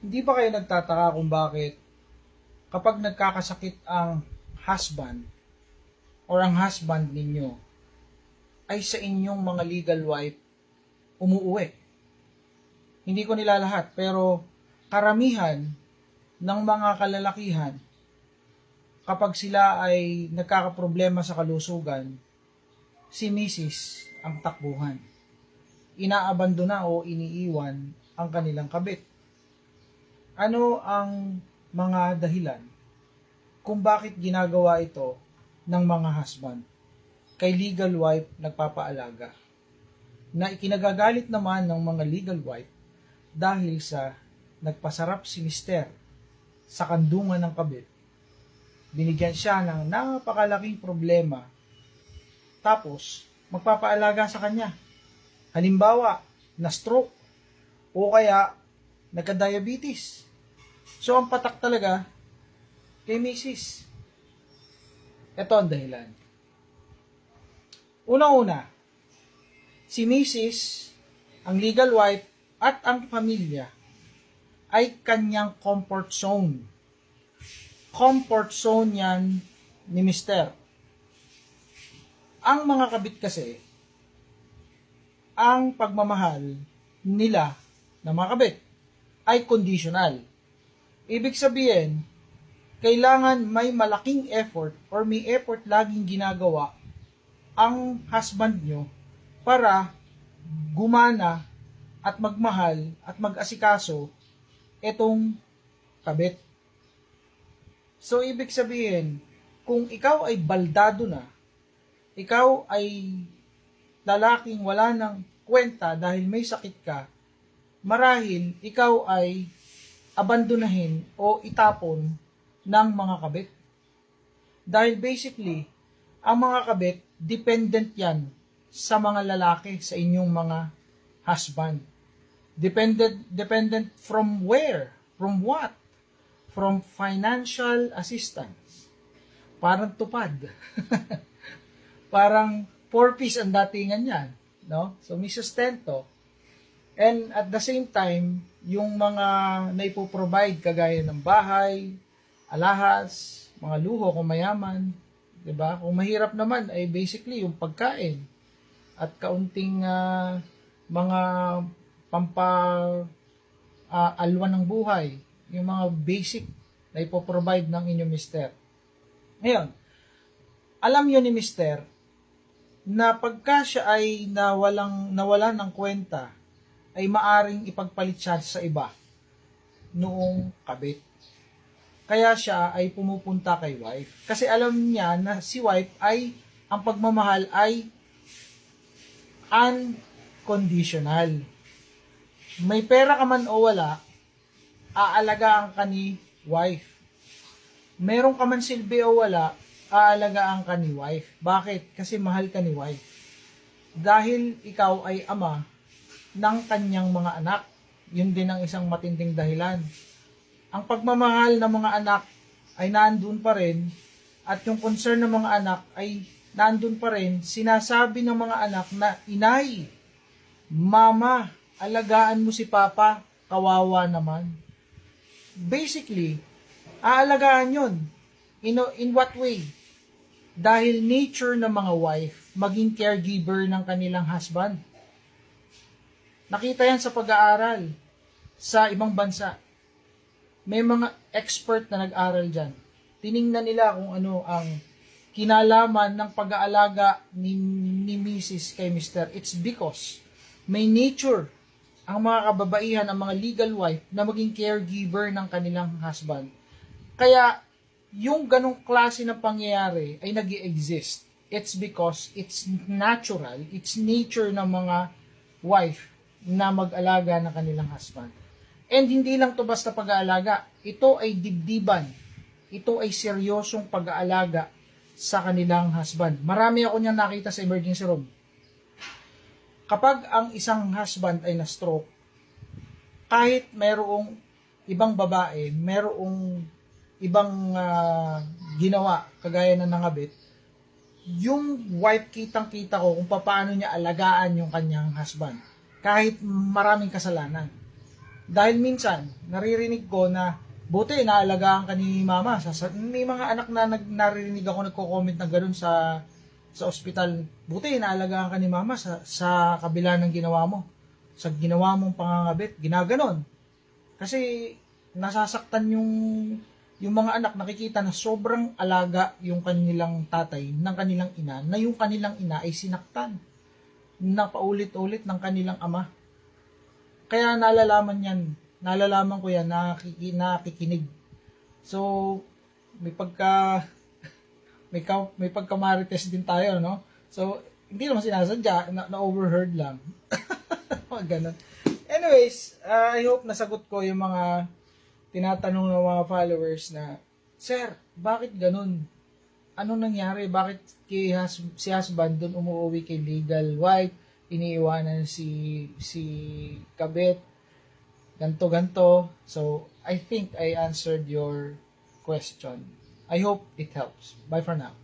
Hindi ba kayo nagtataka kung bakit kapag nagkakasakit ang husband or ang husband ninyo ay sa inyong mga legal wife umuuwi? Hindi ko nilalahat pero karamihan ng mga kalalakihan kapag sila ay nagkakaproblema sa kalusugan, si Mrs. ang takbuhan. Inaabandona o iniiwan ang kanilang kabit. Ano ang mga dahilan kung bakit ginagawa ito ng mga husband kay legal wife nagpapaalaga, na ikinagagalit naman ng mga legal wife dahil sa nagpasarap si mister sa kandungan ng kabit, binigyan siya ng napakalaking problema, tapos magpapaalaga sa kanya. Halimbawa, na stroke o kaya nagka-diabetes. So, ang patak talaga kay Mrs. Ito ang dahilan. Unang-una, si Mrs., ang legal wife at ang pamilya ay kanyang comfort zone. Comfort zone yan ni Mr. Ang mga kabit kasi, ang pagmamahal nila ng mga kabit ay conditional. Ibig sabihin, kailangan may malaking effort or may effort laging ginagawa ang husband nyo para gumana at magmahal at mag-asikaso itong kabit. So, ibig sabihin, kung ikaw ay baldado na, ikaw ay lalaking wala ng kwenta dahil may sakit ka, marahil ikaw ay abandonahin o itapon ng mga kabit. Dahil basically, ang mga kabit, dependent yan sa mga lalaki, sa inyong mga husband. Dependent from where? From what? From financial assistance. Parang tupad. Parang 4-piece ang datingan yan. No? So, may sustento. And at the same time, yung mga naipoprovide kagaya ng bahay, alahas, mga luho kung mayaman, 'di ba? Kung mahirap naman ay basically yung pagkain at kaunting mga alwan ng buhay, yung mga basic na ipoprovide ng inyong mister. Ngayon, alam yun ni mister na pagka siya ay nawalan ng kwenta, ay maaring ipagpalit siya sa iba noong kabit. Kaya siya ay pumupunta kay wife. Kasi alam niya na si wife ay, ang pagmamahal ay unconditional. May pera ka man o wala, aalagaan ka ni wife. Meron ka man silbi o wala, aalagaan ka ni wife. Bakit? Kasi mahal ka ni wife. Dahil ikaw ay ama ng kanyang mga anak. Yun din ang isang matinding dahilan. Ang pagmamahal ng mga anak ay naandun pa rin, at yung concern ng mga anak ay naandun pa rin. Sinasabi ng mga anak na, inay, mama, alagaan mo si papa, kawawa naman. Basically, aalagaan yun. In what way? Dahil nature ng mga wife, maging caregiver ng kanilang husband. Nakita yan sa pag-aaral sa ibang bansa. May mga expert na nag-aral dyan. Tiningnan nila kung ano ang kinalaman ng pag-aalaga ni Mrs. kay Mr. It's because may nature ang mga kababaihan, ang mga legal wife na maging caregiver ng kanilang husband. Kaya yung ganong klase ng pangyayari ay nag-i-exist. It's because it's natural, it's nature ng mga wife na mag-alaga ng kanilang husband. And hindi lang to basta pag-aalaga. Ito ay dibdiban. Ito ay seryosong pag-aalaga sa kanilang husband. Marami ako niyang nakita sa emergency room. Kapag ang isang husband ay na-stroke, kahit mayroong ibang babae, mayroong ibang ginawa, kagaya na nangabit, yung wife kitang-kita ko kung paano niya alagaan yung kanyang husband. Kahit maraming kasalanan. Dahil minsan, naririnig ko na buti inaalagaan ka ni mama. May mga anak na naririnig ako nagko-comment na gano'n sa ospital. Buti inaalagaan ka ni mama sa kabila ng ginawa mo. Sa ginawa mong pangangabit, ginaganon. Kasi nasasaktan yung mga anak, nakikita na sobrang alaga yung kanilang tatay ng kanilang ina, na yung kanilang ina ay sinaktan na paulit-ulit ng kanilang ama. Kaya nalalaman ko yan, nakikinig. So, may pagka-marites din tayo, no? So, hindi naman sinasadya, na-overheard lang. Ganun. Anyways, I hope nasagot ko yung mga tinatanong ng mga followers na, Sir, bakit ganun? Ano nangyari? Bakit si husband doon umuwi kay legal wife, iniiwanan si kabit, ganto. So, I think I answered your question. I hope it helps. Bye for now.